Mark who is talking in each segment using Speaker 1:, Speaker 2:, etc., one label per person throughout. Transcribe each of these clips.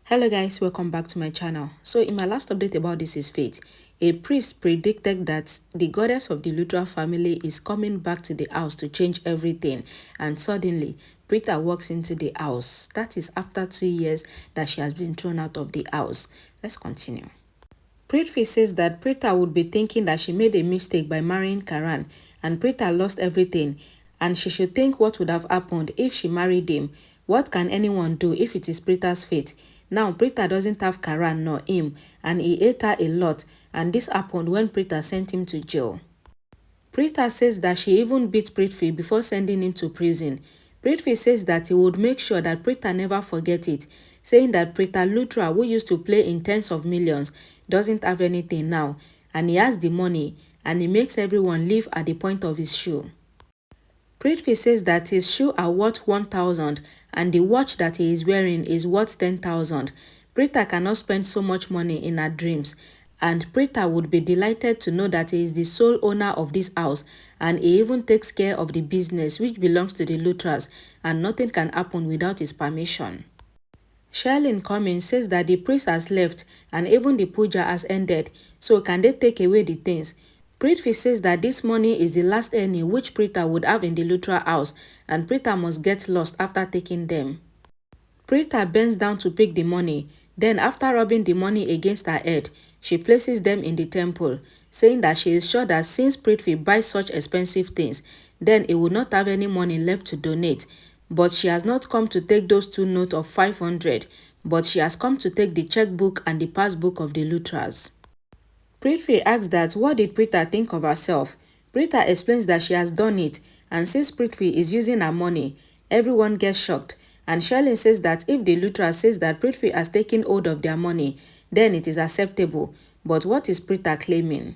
Speaker 1: Hello guys, welcome back to my channel. So in my last update about This Is Fate, a priest predicted that the goddess of the Luthra family is coming back to the house to change everything, and suddenly Preeta walks into the house. That is after 2 years that she has been thrown out of the house. Let's continue. Prithvi says that Preeta would be thinking that she made a mistake by marrying Karan and Preeta lost everything, and she should think what would have happened if she married him. What can anyone do if it is Preeta's fate? Now Preeta doesn't have Karan nor him, and he ate her a lot, and this happened when Preeta sent him to jail. Preeta says that she even beat Prithvi before sending him to prison. Prithvi says that he would make sure that Preeta never forget it, saying that Preeta Luthra, who used to play in tens of millions, doesn't have anything now, and he has the money, and he makes everyone live at the point of his shoe. Prithvi says that his shoes are worth 1,000 and the watch that he is wearing is worth 10,000. Preeta cannot spend so much money in her dreams, and Preeta would be delighted to know that he is the sole owner of this house, and he even takes care of the business which belongs to the Luthras, and nothing can happen without his permission. Sherlyn Cummings says that the priest has left and even the puja has ended, so can they take away the things? Prithvi says that this money is the last any which Preeta would have in the Luthra house, and Preeta must get lost after taking them. Preeta bends down to pick the money. Then after rubbing the money against her head, she places them in the temple, saying that she is sure that since Prithvi buys such expensive things, then he would not have any money left to donate. But she has not come to take those 2 notes of 500, but she has come to take the checkbook and the passbook of the Luthras. Prithvi asks that what did Preeta think of herself. Preeta explains that she has done it, and since Prithvi is using her money, everyone gets shocked. And Sherlyn says that if the Luthra says that Prithvi has taken hold of their money, then it is acceptable. But what is Preeta claiming?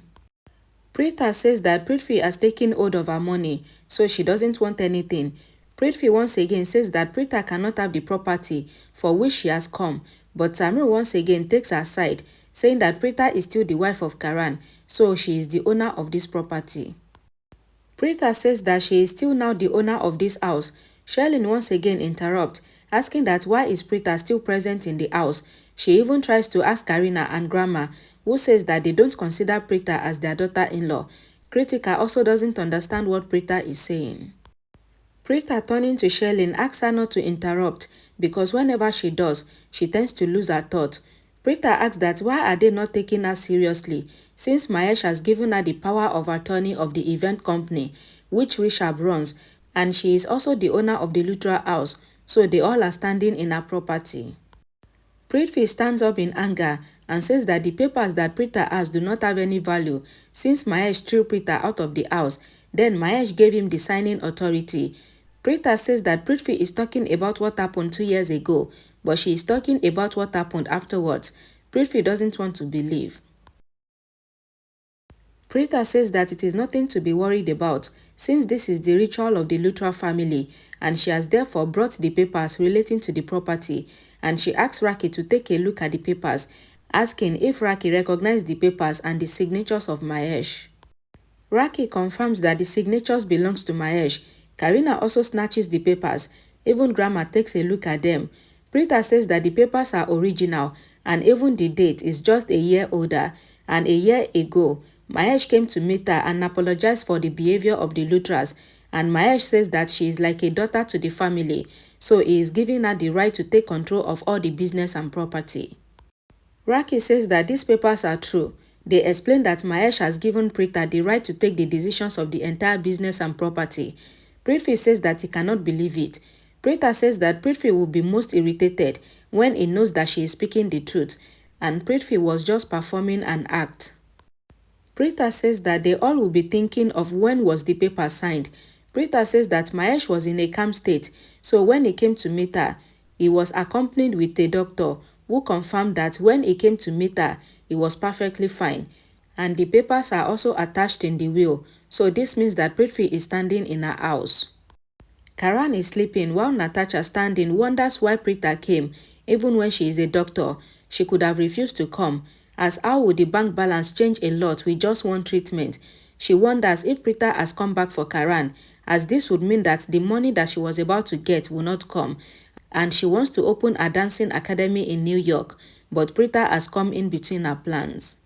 Speaker 1: Preeta says that Prithvi has taken hold of her money, so she doesn't want anything. Prithvi once again says that Preeta cannot have the property for which she has come, but Tamir once again takes her side, saying that Preeta is still the wife of Karan, so she is the owner of this property. Preeta says that she is still now the owner of this house. Sherlyn once again interrupts, asking that why is Preeta still present in the house. She even tries to ask Karina and Grandma, who says that they don't consider Preeta as their daughter-in-law. Kritika also doesn't understand what Preeta is saying. Preeta, turning to Sherlyn, asks her not to interrupt because whenever she does, she tends to lose her thought. Preeta asks that why are they not taking her seriously since Mahesh has given her the power of attorney of the event company which Rishabh runs, and she is also the owner of the Luthra house, so they all are standing in her property. Prithvi stands up in anger and says that the papers that Preeta has do not have any value since Mahesh threw Preeta out of the house, then Mahesh gave him the signing authority. Preeta says that Prithvi is talking about what happened 2 years ago, but she is talking about what happened afterwards. Prithvi doesn't want to believe. Preeta says that it is nothing to be worried about since this is the ritual of the Luthra family, and she has therefore brought the papers relating to the property, and she asks Raki to take a look at the papers, asking if Raki recognized the papers and the signatures of Mahesh. Raki confirms that the signatures belongs to Mahesh. Karina also snatches the papers. Even Grandma takes a look at them. Preeta says that the papers are original and even the date is just a year older, and a year ago, Mahesh came to meet her and apologized for the behavior of the Luthras, and Mahesh says that she is like a daughter to the family, so he is giving her the right to take control of all the business and property. Raki says that these papers are true. They explain that Mahesh has given Preeta the right to take the decisions of the entire business and property. Prithvi says that he cannot believe it. Preeta says that Prithvi will be most irritated when he knows that she is speaking the truth, and Prithvi was just performing an act. Preeta says that they all will be thinking of when was the paper signed. Preeta says that Mahesh was in a calm state, so when he came to meet her, he was accompanied with a doctor who confirmed that when he came to meet her, he was perfectly fine. And the papers are also attached in the will, so this means that Prithvi is standing in her house. Karan is sleeping while Natasha standing wonders why Preeta came. Even when she is a doctor, she could have refused to come, as how would the bank balance change a lot with just one treatment? She wonders if Preeta has come back for Karan, as this would mean that the money that she was about to get will not come, and she wants to open a dancing academy in New York, but Preeta has come in between her plans.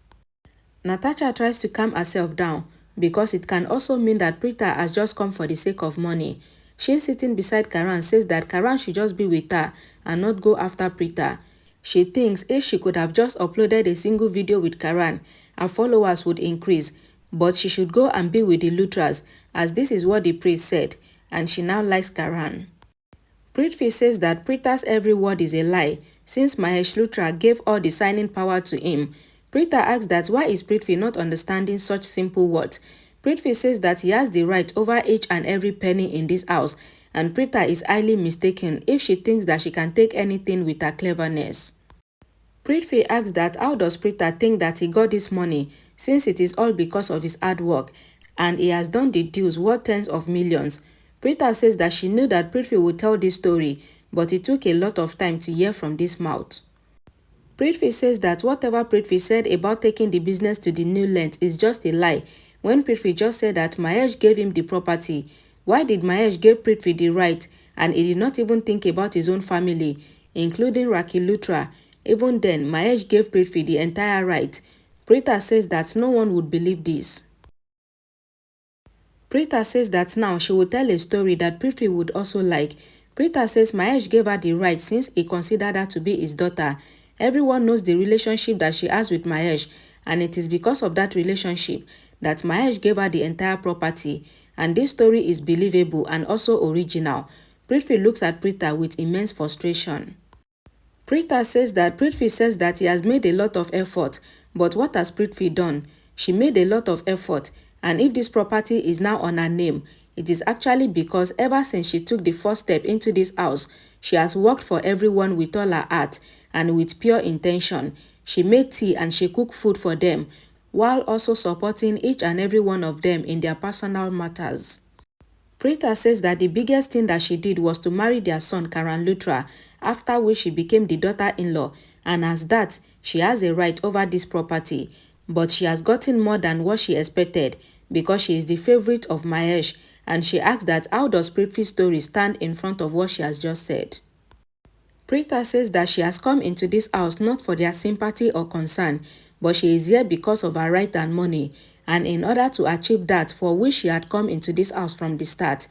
Speaker 1: Natasha tries to calm herself down because it can also mean that Preeta has just come for the sake of money. She sitting beside Karan says that Karan should just be with her and not go after Preeta. She thinks if she could have just uploaded a single video with Karan, her followers would increase, but she should go and be with the Luthras, as this is what the priest said, and she now likes Karan. Prithvi says that Preeta's every word is a lie since Mahesh Luthra gave all the signing power to him. Preeta asks that why is Prithvi not understanding such simple words. Prithvi says that he has the right over each and every penny in this house, and Preeta is highly mistaken if she thinks that she can take anything with her cleverness. Prithvi asks that how does Preeta think that he got this money since it is all because of his hard work and he has done the deals worth tens of millions. Preeta says that she knew that Prithvi would tell this story, but it took a lot of time to hear from this mouth. Prithvi says that whatever Prithvi said about taking the business to the new length is just a lie, when Prithvi just said that Mahesh gave him the property. Why did Mahesh give Prithvi the right and he did not even think about his own family, including Raki Luthra? Even then, Mahesh gave Prithvi the entire right. Preeta says that no one would believe this. Preeta says that now she will tell a story that Prithvi would also like. Preeta says Mahesh gave her the right since he considered her to be his daughter. Everyone knows the relationship that she has with Mahesh, and it is because of that relationship that Mahesh gave her the entire property, and this story is believable and also original. Prithvi looks at Preeta with immense frustration. Preeta says that Prithvi says that he has made a lot of effort, but what has Prithvi done? She made a lot of effort, and if this property is now on her name, it is actually because ever since she took the first step into this house, she has worked for everyone with all her heart and with pure intention. She made tea and she cooked food for them, while also supporting each and every one of them in their personal matters. Preeta says that the biggest thing that she did was to marry their son Karan Luthra, after which she became the daughter-in-law, and as that, she has a right over this property. But she has gotten more than what she expected because she is the favorite of Mahesh, and she asks that how does Prithvi's story stand in front of what she has just said. Preeta says that she has come into this house not for their sympathy or concern, but she is here because of her right and money, and in order to achieve that for which she had come into this house from the start.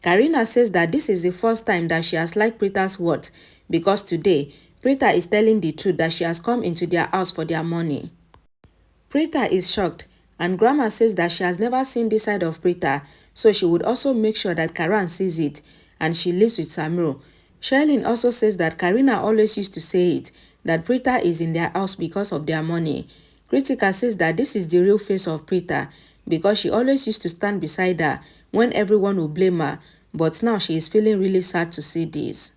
Speaker 1: Karina says that this is the first time that she has liked Preeta's words, because today, Preeta is telling the truth that she has come into their house for their money. Preeta is shocked, and Grandma says that she has never seen this side of Preeta, so she would also make sure that Karan sees it, and she lives with Samiro. Shailene also says that Karina always used to say it, that Preeta is in their house because of their money. Kritika says that this is the real face of Preeta, because she always used to stand beside her when everyone would blame her, but now she is feeling really sad to see this.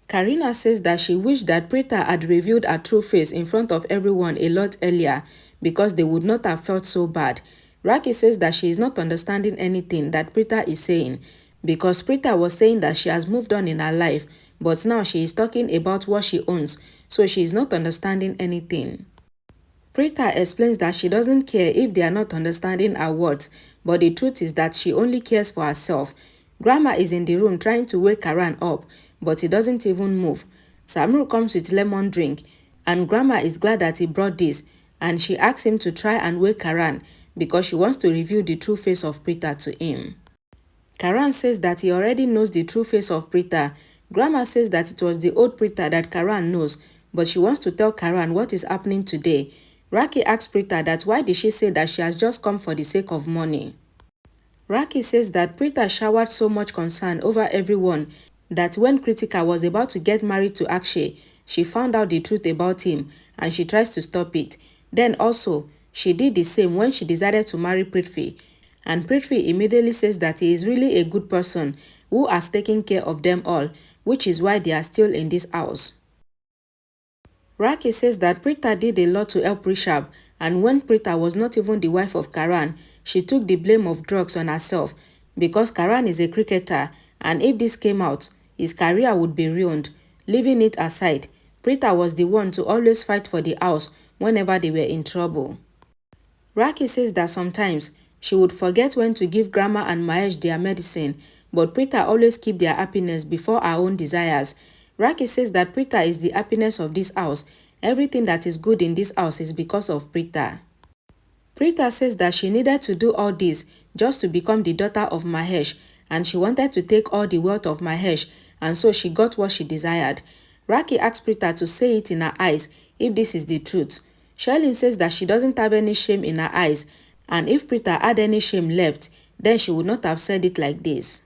Speaker 1: Karina says that she wished that Preeta had revealed her true face in front of everyone a lot earlier, because they would not have felt so bad. Raki says that she is not understanding anything that Preeta is saying, because Preeta was saying that she has moved on in her life, but now she is talking about what she owns, so she is not understanding anything. Preeta explains that she doesn't care if they are not understanding her words, but the truth is that she only cares for herself. Grandma is in the room trying to wake Karan up, but he doesn't even move. Samir comes with lemon drink, and Grandma is glad that he brought this, and she asks him to try and wake Karan because she wants to reveal the true face of Preeta to him. Karan says that he already knows the true face of Preeta. Grandma says that it was the old Preeta that Karan knows, but she wants to tell Karan what is happening today. Raki asks Preeta that why did she say that she has just come for the sake of money. Raki says that Preeta showered so much concern over everyone that when Kritika was about to get married to Akshay, she found out the truth about him and she tries to stop it. Then also, she did the same when she decided to marry Prithvi. And Prithvi immediately says that he is really a good person who has taken care of them all, which is why they are still in this house. Raki says that Preeta did a lot to help Rishabh, and when Preeta was not even the wife of Karan, she took the blame of drugs on herself because Karan is a cricketer, and if this came out, his career would be ruined. Leaving it aside, Preeta was the one to always fight for the house whenever they were in trouble. Raki says that sometimes she would forget when to give Grandma and Mahesh their medicine, but Preeta always keep their happiness before her own desires. Raki says that Preeta is the happiness of this house. Everything that is good in this house is because of Preeta. Preeta says that she needed to do all this just to become the daughter of Mahesh, and she wanted to take all the wealth of Mahesh, and so she got what she desired. Raki asks Preeta to say it in her eyes if this is the truth. Sherlyn says that she doesn't have any shame in her eyes, and if Preeta had any shame left, then she would not have said it like this.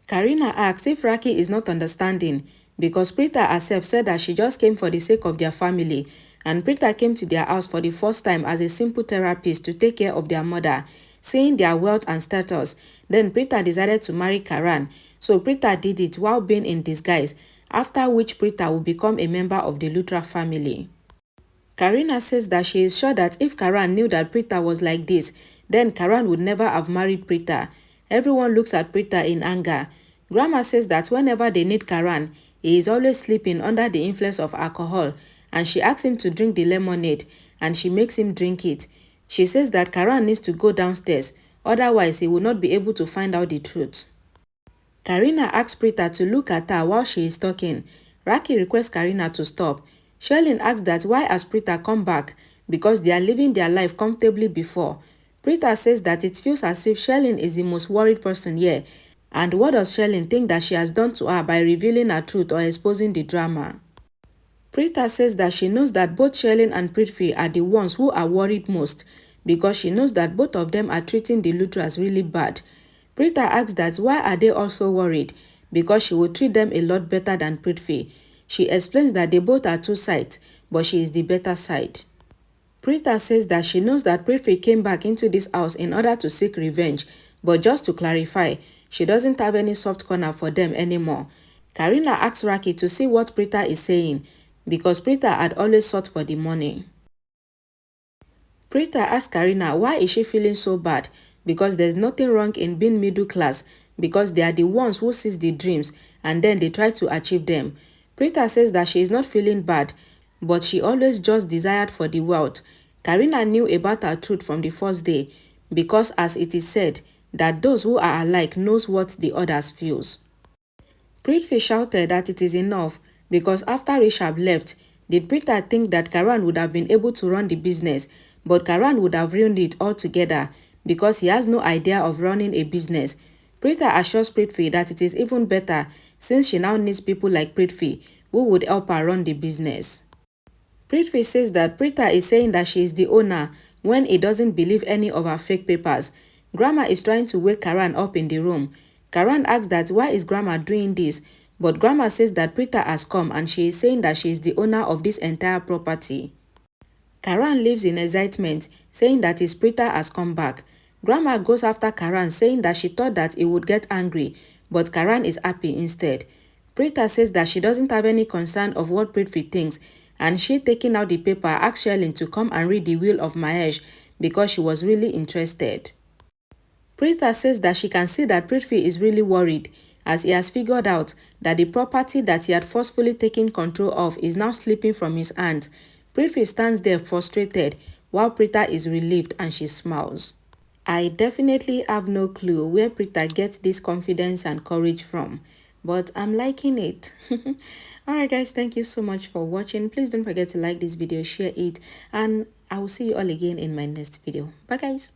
Speaker 1: Karina asks if Raki is not understanding because Preeta herself said that she just came for the sake of their family, and Preeta came to their house for the first time as a simple therapist to take care of their mother. Seeing their wealth and status, then Preeta decided to marry Karan, so Preeta did it while being in disguise, after which Preeta will become a member of the Luthra family. Karina says that she is sure that if Karan knew that Preeta was like this, then Karan would never have married Preeta. Everyone looks at Preeta in anger. Grandma says that whenever they need Karan, he is always sleeping under the influence of alcohol, and she asks him to drink the lemonade, and she makes him drink it. She says that Karan needs to go downstairs, otherwise he will not be able to find out the truth. Karina asks Preeta to look at her while she is talking. Raki requests Karina to stop. Sherlyn asks that why has Preeta come back, because they are living their life comfortably before. Preeta says that it feels as if Sherlyn is the most worried person here, and what does Sherlyn think that she has done to her by revealing her truth or exposing the drama? Preeta says that she knows that both Sherlyn and Prithvi are the ones who are worried most, because she knows that both of them are treating the Luthras really bad. Preeta asks that why are they also worried, because she will treat them a lot better than Prithvi. She explains that they both are two sides, but she is the better side. Preeta says that she knows that Prithvi came back into this house in order to seek revenge, but just to clarify, she doesn't have any soft corner for them anymore. Karina asks Raki to see what Preeta is saying, because Preeta had always sought for the money. Preeta asks Karina why is she feeling so bad, because there's nothing wrong in being middle class, because they are the ones who seize the dreams and then they try to achieve them. Preeta says that she is not feeling bad, but she always just desired for the wealth. Karina knew about her truth from the first day, because as it is said, that those who are alike knows what the others feels. Prithvi shouted that it is enough, because after Rishabh left, did Preeta think that Karan would have been able to run the business, but Karan would have ruined it altogether, because he has no idea of running a business. Preeta assures Prithvi that it is even better since she now needs people like Prithvi who would help her run the business. Prithvi says that Preeta is saying that she is the owner when he doesn't believe any of her fake papers. Grandma is trying to wake Karan up in the room. Karan asks that why is Grandma doing this, but Grandma says that Preeta has come and she is saying that she is the owner of this entire property. Karan lives in excitement, saying that his Preeta has come back. Grandma goes after Karan, saying that she thought that he would get angry, but Karan is happy instead. Preeta says that she doesn't have any concern of what Prithvi thinks, and she, taking out the paper, asked Sherlyn to come and read the will of Mahesh because she was really interested. Preeta says that she can see that Prithvi is really worried, as he has figured out that the property that he had forcefully taken control of is now slipping from his hands. Prithvi stands there frustrated, while Preeta is relieved and she smiles. I definitely have no clue where Preeta gets this confidence and courage from, but I'm liking it. Alright guys, thank you so much for watching. Please don't forget to like this video, share it, and I will see you all again in my next video. Bye guys.